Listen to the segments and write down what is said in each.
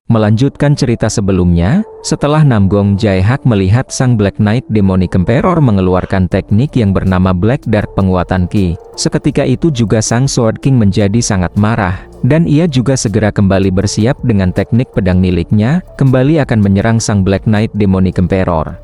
Melanjutkan cerita sebelumnya, setelah Namgong Jae-hak melihat sang Black Knight Demonic Emperor mengeluarkan teknik yang bernama Black Dark penguatan Ki, seketika itu juga sang Sword King menjadi sangat marah, dan ia juga segera kembali bersiap dengan teknik pedang miliknya, kembali akan menyerang sang Black Knight Demonic Emperor.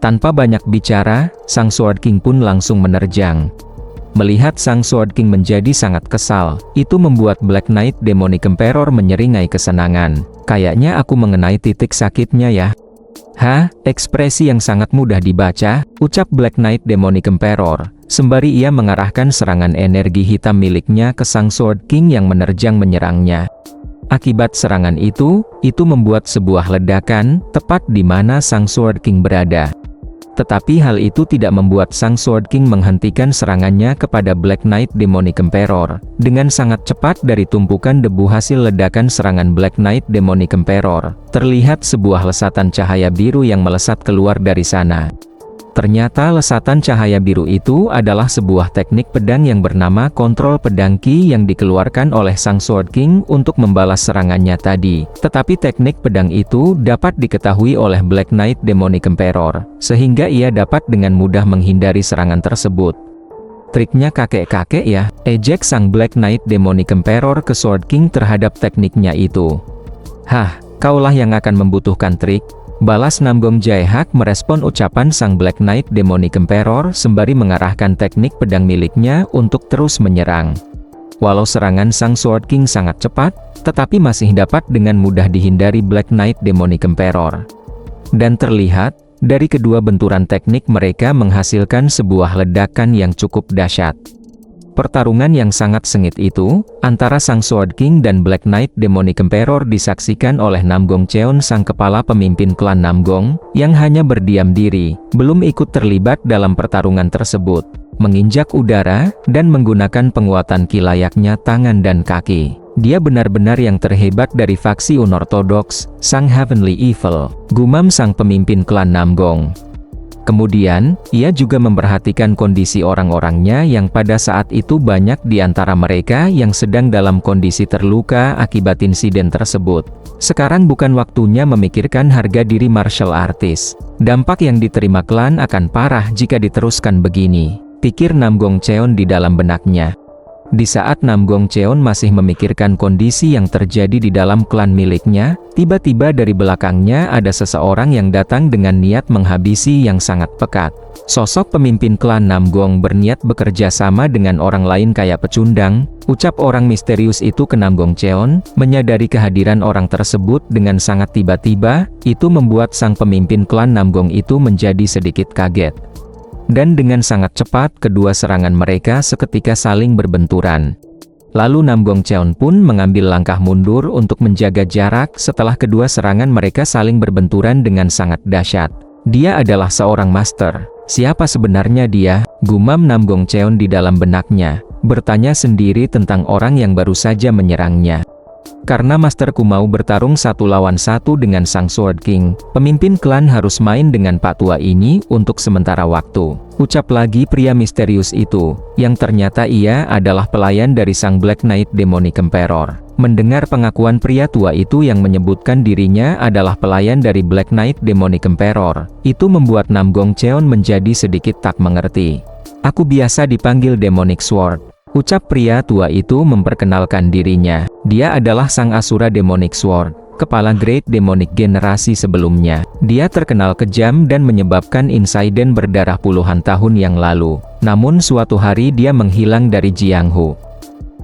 Tanpa banyak bicara, sang Sword King pun langsung menerjang. Melihat sang Sword King menjadi sangat kesal, itu membuat Black Knight Demonic Emperor menyeringai kesenangan. Kayaknya aku mengenai titik sakitnya ya. Hah, ekspresi yang sangat mudah dibaca, ucap Black Knight Demonic Emperor, sembari ia mengarahkan serangan energi hitam miliknya ke sang Sword King yang menerjang menyerangnya. Akibat serangan itu membuat sebuah ledakan, tepat di mana sang Sword King berada. Tetapi hal itu tidak membuat sang Sword King menghentikan serangannya kepada Black Knight Demonic Emperor. Dengan sangat cepat dari tumpukan debu hasil ledakan serangan Black Knight Demonic Emperor, terlihat sebuah lesatan cahaya biru yang melesat keluar dari sana. Ternyata lesatan cahaya biru itu adalah sebuah teknik pedang yang bernama kontrol pedang Ki yang dikeluarkan oleh sang Sword King untuk membalas serangannya tadi. Tetapi teknik pedang itu dapat diketahui oleh Black Knight Demonic Emperor, sehingga ia dapat dengan mudah menghindari serangan tersebut. Triknya kakek-kakek ya, ejek sang Black Knight Demonic Emperor ke Sword King terhadap tekniknya itu. Hah, kaulah yang akan membutuhkan trik. Balas Namgong Jae-hak merespon ucapan sang Black Knight Demonic Emperor sembari mengarahkan teknik pedang miliknya untuk terus menyerang. Walau serangan sang Sword King sangat cepat, tetapi masih dapat dengan mudah dihindari Black Knight Demonic Emperor. Dan terlihat, dari kedua benturan teknik mereka menghasilkan sebuah ledakan yang cukup dahsyat. Pertarungan yang sangat sengit itu, antara sang Sword King dan Black Knight Demonic Emperor disaksikan oleh Namgong Cheon sang kepala pemimpin klan Namgong, yang hanya berdiam diri, belum ikut terlibat dalam pertarungan tersebut, menginjak udara, dan menggunakan penguatan Ki layaknya tangan dan kaki. Dia benar-benar yang terhebat dari faksi unortodoks, sang Heavenly Evil, gumam sang pemimpin klan Namgong. Kemudian, ia juga memperhatikan kondisi orang-orangnya yang pada saat itu banyak di antara mereka yang sedang dalam kondisi terluka akibat insiden tersebut. Sekarang bukan waktunya memikirkan harga diri martial artist. Dampak yang diterima klan akan parah jika diteruskan begini, pikir Namgong Cheon di dalam benaknya. Di saat Namgong Cheon masih memikirkan kondisi yang terjadi di dalam klan miliknya, tiba-tiba dari belakangnya ada seseorang yang datang dengan niat menghabisi yang sangat pekat. Sosok pemimpin klan Namgong berniat bekerja sama dengan orang lain kayak pecundang, ucap orang misterius itu ke Namgong Cheon. Menyadari kehadiran orang tersebut dengan sangat tiba-tiba, itu membuat sang pemimpin klan Namgong itu menjadi sedikit kaget. Dan dengan sangat cepat kedua serangan mereka seketika saling berbenturan. Lalu Namgong Cheon pun mengambil langkah mundur untuk menjaga jarak setelah kedua serangan mereka saling berbenturan dengan sangat dahsyat. Dia adalah seorang master. Siapa sebenarnya dia? Gumam Namgong Cheon di dalam benaknya, bertanya sendiri tentang orang yang baru saja menyerangnya. Karena masterku mau bertarung 1 lawan 1 dengan sang Sword King, pemimpin klan harus main dengan Pak Tua ini untuk sementara waktu, ucap lagi pria misterius itu, yang ternyata ia adalah pelayan dari sang Black Knight Demonic Emperor. Mendengar pengakuan pria tua itu yang menyebutkan dirinya adalah pelayan dari Black Knight Demonic Emperor, itu membuat Namgong Cheon menjadi sedikit tak mengerti. Aku biasa dipanggil Demonic Sword, ucap pria tua itu memperkenalkan dirinya. Dia adalah sang Asura Demonic Sword, kepala Great Demonic generasi sebelumnya. Dia terkenal kejam dan menyebabkan insiden berdarah puluhan tahun yang lalu. Namun suatu hari dia menghilang dari Jianghu.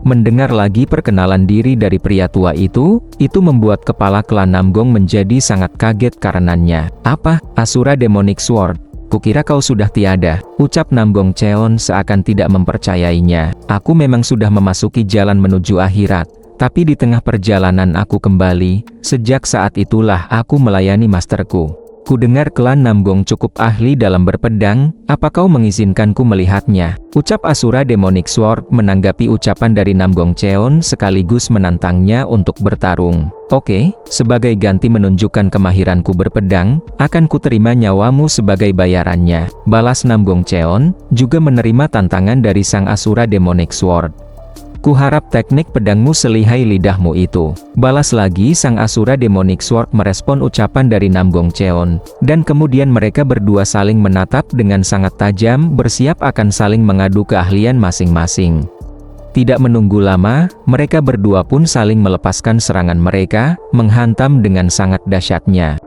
Mendengar lagi perkenalan diri dari pria tua itu membuat kepala klan Namgong menjadi sangat kaget karenanya. Apa? Asura Demonic Sword? Kukira kau sudah tiada, ucap Namgong Cheon seakan tidak mempercayainya. Aku memang sudah memasuki jalan menuju akhirat, tapi di tengah perjalanan aku kembali. Sejak saat itulah aku melayani masterku. Kudengar klan Namgong cukup ahli dalam berpedang, apa kau mengizinkanku melihatnya? Ucap Asura Demonic Sword menanggapi ucapan dari Namgong Cheon sekaligus menantangnya untuk bertarung. Oke, sebagai ganti menunjukkan kemahiranku berpedang, akan kuterima nyawamu sebagai bayarannya. Balas Namgong Cheon, juga menerima tantangan dari sang Asura Demonic Sword. Kuharap teknik pedangmu selihai lidahmu itu. Balas lagi sang Asura Demonic Sword merespon ucapan dari Namgong Cheon, dan kemudian mereka berdua saling menatap dengan sangat tajam, bersiap akan saling mengadu keahlian masing-masing. Tidak menunggu lama, mereka berdua pun saling melepaskan serangan mereka, menghantam dengan sangat dahsyatnya.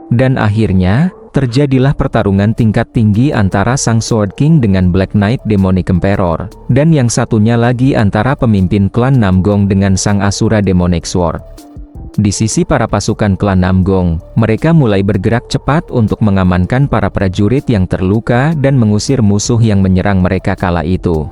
Dan akhirnya, terjadilah pertarungan tingkat tinggi antara sang Sword King dengan Black Knight Demonic Emperor, dan yang satunya lagi antara pemimpin klan Namgong dengan sang Asura Demonic Sword. Di sisi para pasukan klan Namgong, mereka mulai bergerak cepat untuk mengamankan para prajurit yang terluka dan mengusir musuh yang menyerang mereka kala itu.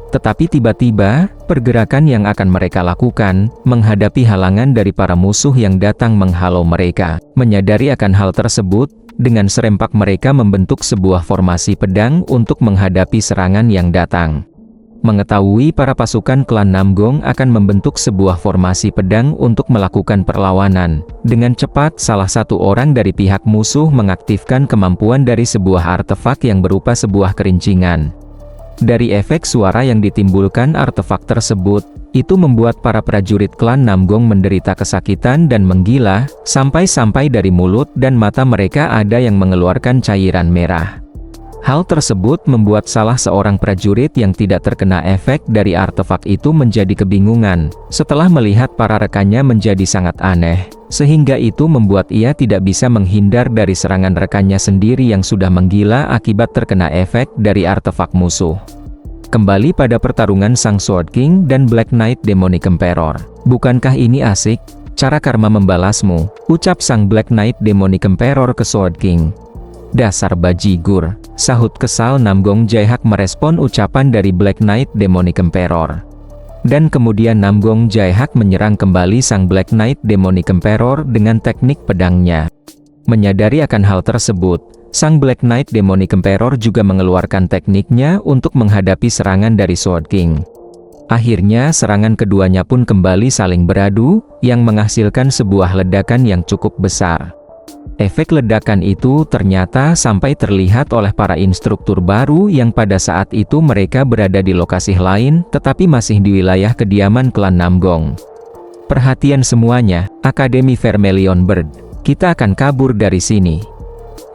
Tetapi tiba-tiba, pergerakan yang akan mereka lakukan, menghadapi halangan dari para musuh yang datang menghalau mereka. Menyadari akan hal tersebut, dengan serempak mereka membentuk sebuah formasi pedang untuk menghadapi serangan yang datang. Mengetahui para pasukan klan Namgong akan membentuk sebuah formasi pedang untuk melakukan perlawanan, dengan cepat salah satu orang dari pihak musuh mengaktifkan kemampuan dari sebuah artefak yang berupa sebuah kerincingan. Dari efek suara yang ditimbulkan artefak tersebut, itu membuat para prajurit klan Namgong menderita kesakitan dan menggila, sampai-sampai dari mulut dan mata mereka ada yang mengeluarkan cairan merah. Hal tersebut membuat salah seorang prajurit yang tidak terkena efek dari artefak itu menjadi kebingungan, setelah melihat para rekannya menjadi sangat aneh, sehingga itu membuat ia tidak bisa menghindar dari serangan rekannya sendiri yang sudah menggila akibat terkena efek dari artefak musuh. Kembali pada pertarungan sang Sword King dan Black Knight Demonic Emperor. Bukankah ini asik? Cara karma membalasmu, ucap sang Black Knight Demonic Emperor ke Sword King. Dasar bajigur, sahut kesal Namgong Jaihak merespon ucapan dari Black Knight Demonic Emperor. Dan kemudian Namgong Jaihak menyerang kembali sang Black Knight Demonic Emperor dengan teknik pedangnya. Menyadari akan hal tersebut, sang Black Knight Demonic Emperor juga mengeluarkan tekniknya untuk menghadapi serangan dari Sword King. Akhirnya serangan keduanya pun kembali saling beradu, yang menghasilkan sebuah ledakan yang cukup besar. Efek ledakan itu ternyata sampai terlihat oleh para instruktur baru yang pada saat itu mereka berada di lokasi lain, tetapi masih di wilayah kediaman klan Namgong. Perhatian semuanya, Akademi Vermilion Bird. Kita akan kabur dari sini.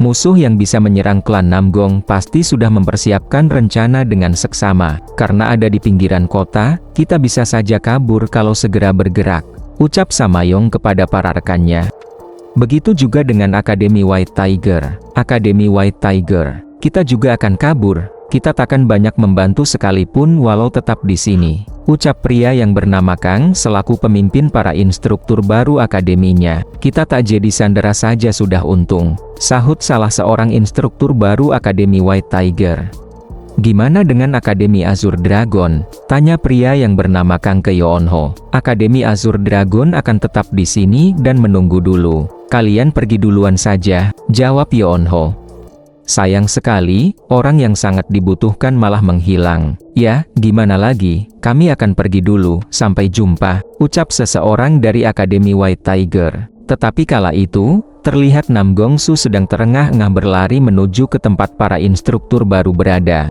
Musuh yang bisa menyerang klan Namgong pasti sudah mempersiapkan rencana dengan seksama. Karena ada di pinggiran kota, kita bisa saja kabur kalau segera bergerak, ucap Samayong kepada para rekannya. Begitu juga dengan Akademi White Tiger. Akademi White Tiger, kita juga akan kabur. Kita takkan banyak membantu sekalipun walau tetap di sini, ucap pria yang bernama Kang selaku pemimpin para instruktur baru akademinya. Kita tak jadi sandera saja sudah untung, sahut salah seorang instruktur baru Akademi White Tiger. Gimana dengan Akademi Azure Dragon? Tanya pria yang bernama Kang ke Yeonho. Akademi Azure Dragon akan tetap di sini dan menunggu dulu. Kalian pergi duluan saja, jawab Yeonho. Sayang sekali, orang yang sangat dibutuhkan malah menghilang. Ya, gimana lagi, kami akan pergi dulu, sampai jumpa, ucap seseorang dari Akademi White Tiger. Tetapi kala itu, terlihat Namgong Su sedang terengah-engah berlari menuju ke tempat para instruktur baru berada.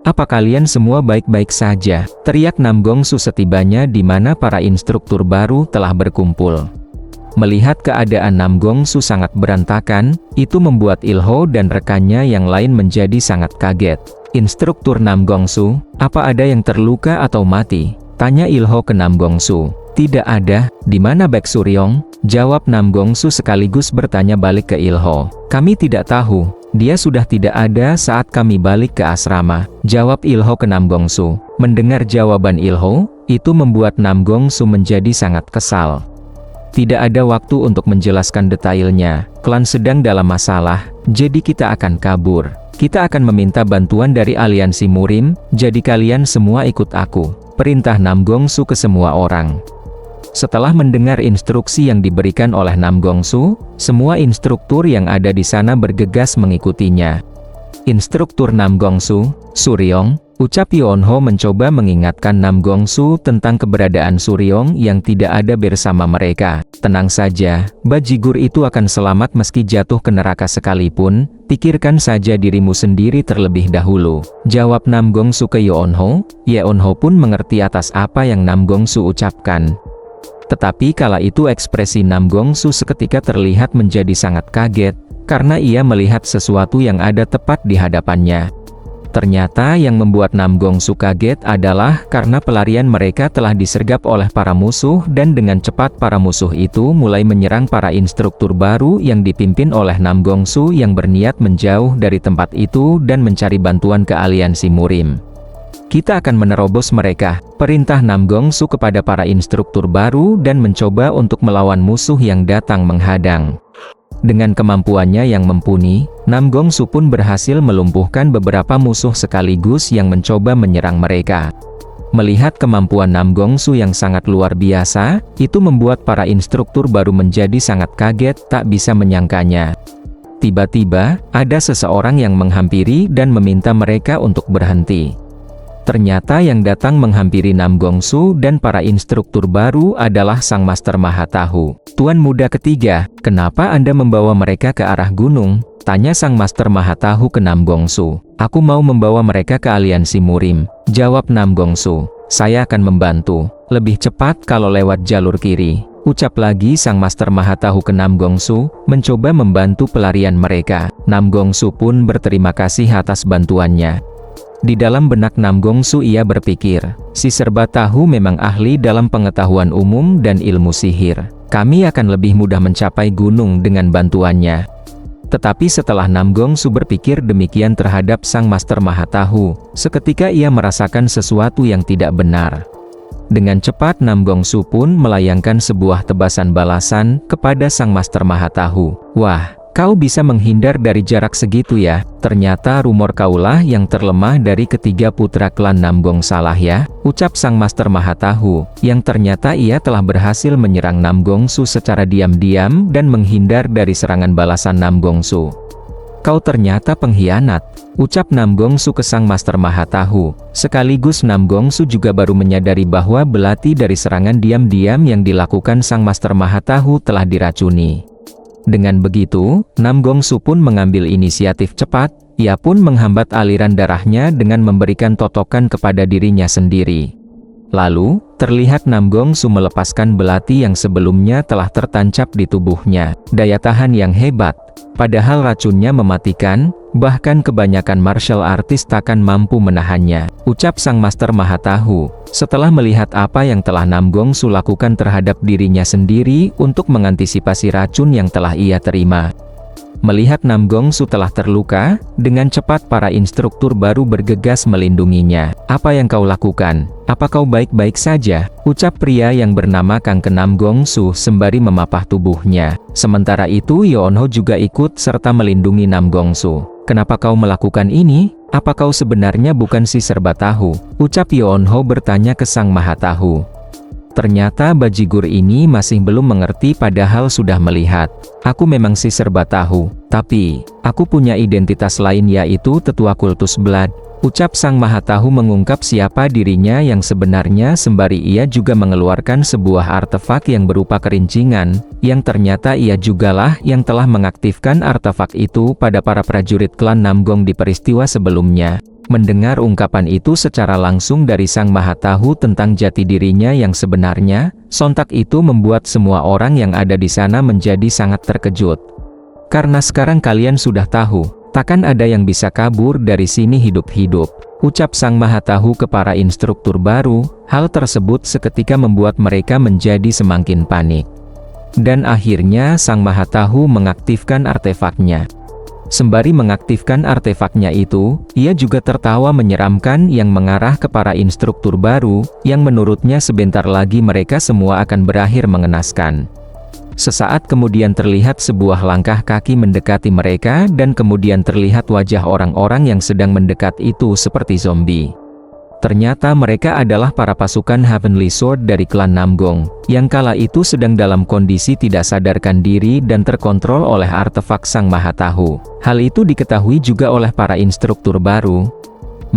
Apa kalian semua baik-baik saja? Teriak Namgong Su setibanya di mana para instruktur baru telah berkumpul. Melihat keadaan Namgong Su sangat berantakan, itu membuat Ilho dan rekannya yang lain menjadi sangat kaget. Instruktur Namgong Su, apa ada yang terluka atau mati? Tanya Ilho ke Namgong Su. Tidak ada. Di mana Baek Suryong? Jawab Namgong Su sekaligus bertanya balik ke Ilho. Kami tidak tahu. Dia sudah tidak ada saat kami balik ke asrama, jawab Ilho ke Namgong Su. Mendengar jawaban Ilho, itu membuat Namgong Su menjadi sangat kesal. Tidak ada waktu untuk menjelaskan detailnya, klan sedang dalam masalah, jadi kita akan kabur. Kita akan meminta bantuan dari aliansi Murim, jadi kalian semua ikut aku, perintah Namgong Su ke semua orang. Setelah mendengar instruksi yang diberikan oleh Namgong Su, semua instruktur yang ada di sana bergegas mengikutinya. Instruktur Namgong Su, Suryong, Ucap Yeonho mencoba mengingatkan Nam Gongsu tentang keberadaan Suryong yang tidak ada bersama mereka. Tenang saja, bajigur itu akan selamat meski jatuh ke neraka sekalipun, pikirkan saja dirimu sendiri terlebih dahulu. Jawab Nam Gongsu ke Yeonho. Yeonho pun mengerti atas apa yang Nam Gongsu ucapkan. Tetapi kala itu ekspresi Nam Gongsu seketika terlihat menjadi sangat kaget, karena ia melihat sesuatu yang ada tepat di hadapannya. Ternyata yang membuat Nam Gongsu kaget adalah karena pelarian mereka telah disergap oleh para musuh dan dengan cepat para musuh itu mulai menyerang para instruktur baru yang dipimpin oleh Nam Gongsu yang berniat menjauh dari tempat itu dan mencari bantuan ke aliansi Murim. Kita akan menerobos mereka, perintah Nam Gongsu kepada para instruktur baru dan mencoba untuk melawan musuh yang datang menghadang. Dengan kemampuannya yang mumpuni, Nam Gongsu pun berhasil melumpuhkan beberapa musuh sekaligus yang mencoba menyerang mereka. Melihat kemampuan Nam Gongsu yang sangat luar biasa, itu membuat para instruktur baru menjadi sangat kaget, tak bisa menyangkanya. Tiba-tiba, ada seseorang yang menghampiri dan meminta mereka untuk berhenti. Ternyata yang datang menghampiri Nam Gongsu dan para instruktur baru adalah Sang Master Mahatahu. Tuan muda ketiga, kenapa Anda membawa mereka ke arah gunung? Tanya Sang Master Mahatahu ke Nam Gongsu. Aku mau membawa mereka ke aliansi Murim. Jawab Nam Gongsu. Saya akan membantu. Lebih cepat kalau lewat jalur kiri. Ucap lagi Sang Master Mahatahu ke Nam Gongsu, mencoba membantu pelarian mereka. Nam Gongsu pun berterima kasih atas bantuannya. Di dalam benak Nam Gongsu ia berpikir, si serba tahu memang ahli dalam pengetahuan umum dan ilmu sihir. Kami akan lebih mudah mencapai gunung dengan bantuannya. Tetapi setelah Nam Gongsu berpikir demikian terhadap Sang Master Mahatahu, seketika ia merasakan sesuatu yang tidak benar. Dengan cepat Nam Gongsu pun melayangkan sebuah tebasan balasan kepada Sang Master Mahatahu. Wah, kau bisa menghindar dari jarak segitu ya? Ternyata rumor kaulah yang terlemah dari ketiga putra klan Namgong salah ya? Ucap Sang Master Mahatahu, yang ternyata ia telah berhasil menyerang Nam Gongsu secara diam-diam dan menghindar dari serangan balasan Nam Gongsu. Kau ternyata pengkhianat, ucap Nam Gongsu ke Sang Master Mahatahu. Sekaligus Nam Gongsu juga baru menyadari bahwa belati dari serangan diam-diam yang dilakukan Sang Master Mahatahu telah diracuni. Dengan begitu, Nam Gongsu pun mengambil inisiatif cepat, ia pun menghambat aliran darahnya dengan memberikan totokan kepada dirinya sendiri. Lalu, terlihat Nam Gongsu melepaskan belati yang sebelumnya telah tertancap di tubuhnya. Daya tahan yang hebat, padahal racunnya mematikan, bahkan kebanyakan martial artist takkan mampu menahannya. Ucap Sang Master Mahatahu, setelah melihat apa yang telah Nam Gongsu lakukan terhadap dirinya sendiri untuk mengantisipasi racun yang telah ia terima. Melihat Nam Gongsu telah terluka, dengan cepat para instruktur baru bergegas melindunginya. Apa yang kau lakukan? Apa kau baik-baik saja? Ucap pria yang bernama Kang ke Nam Gongsu sembari memapah tubuhnya. Sementara itu Yeonho juga ikut serta melindungi Nam Gongsu. Kenapa kau melakukan ini? Apa kau sebenarnya bukan si serba tahu? Ucap Yeonho bertanya ke Sang Mahatahu. Ternyata bajigur ini masih belum mengerti padahal sudah melihat. Aku memang si serba tahu, tapi aku punya identitas lain yaitu tetua kultus Blood. Ucap Sang Mahatahu mengungkap siapa dirinya yang sebenarnya sembari ia juga mengeluarkan sebuah artefak yang berupa kerincingan, yang ternyata ia jugalah yang telah mengaktifkan artefak itu pada para prajurit klan Namgong di peristiwa sebelumnya. Mendengar ungkapan itu secara langsung dari Sang Mahatahu tentang jati dirinya yang sebenarnya, sontak itu membuat semua orang yang ada di sana menjadi sangat terkejut. Karena sekarang kalian sudah tahu, takkan ada yang bisa kabur dari sini hidup-hidup. Ucap Sang Mahatahu ke para instruktur baru, hal tersebut seketika membuat mereka menjadi semakin panik. Dan akhirnya Sang Mahatahu mengaktifkan artefaknya. Sembari mengaktifkan artefaknya itu, ia juga tertawa menyeramkan yang mengarah ke para instruktur baru, yang menurutnya sebentar lagi mereka semua akan berakhir mengenaskan. Sesaat kemudian terlihat sebuah langkah kaki mendekati mereka dan kemudian terlihat wajah orang-orang yang sedang mendekat itu seperti zombie. Ternyata mereka adalah para pasukan Heavenly Sword dari klan Namgong, yang kala itu sedang dalam kondisi tidak sadarkan diri dan terkontrol oleh artefak Sang Mahatahu. Hal itu diketahui juga oleh para instruktur baru.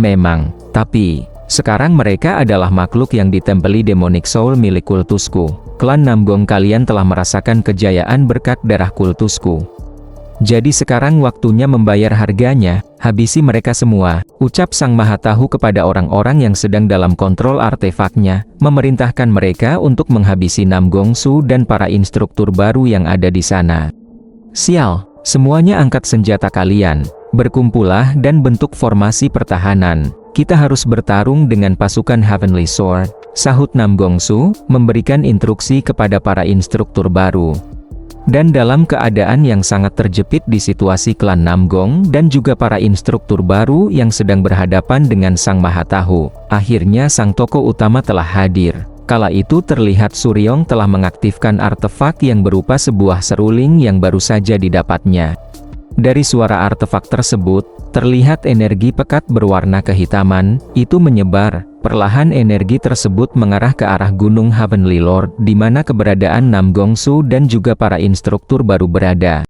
Memang, tapi sekarang mereka adalah makhluk yang ditempeli demonic soul milik kultusku. Klan Namgong kalian telah merasakan kejayaan berkat darah kultusku. Jadi sekarang waktunya membayar harganya, habisi mereka semua, ucap Sang Maha Tahu kepada orang-orang yang sedang dalam kontrol artefaknya, memerintahkan mereka untuk menghabisi Namgongsu dan para instruktur baru yang ada di sana. Sial, semuanya angkat senjata kalian, berkumpullah dan bentuk formasi pertahanan. Kita harus bertarung dengan pasukan Heavenly Sword, sahut Namgongsu, memberikan instruksi kepada para instruktur baru. Dan dalam keadaan yang sangat terjepit di situasi klan Namgong dan juga para instruktur baru yang sedang berhadapan dengan Sang Maha Tahu, akhirnya sang tokoh utama telah hadir. Kala itu terlihat Suryong telah mengaktifkan artefak yang berupa sebuah seruling yang baru saja didapatnya. Dari suara artefak tersebut, terlihat energi pekat berwarna kehitaman, itu menyebar. Perlahan energi tersebut mengarah ke arah Gunung Heavenly Lord di mana keberadaan Namgongsu dan juga para instruktur baru berada.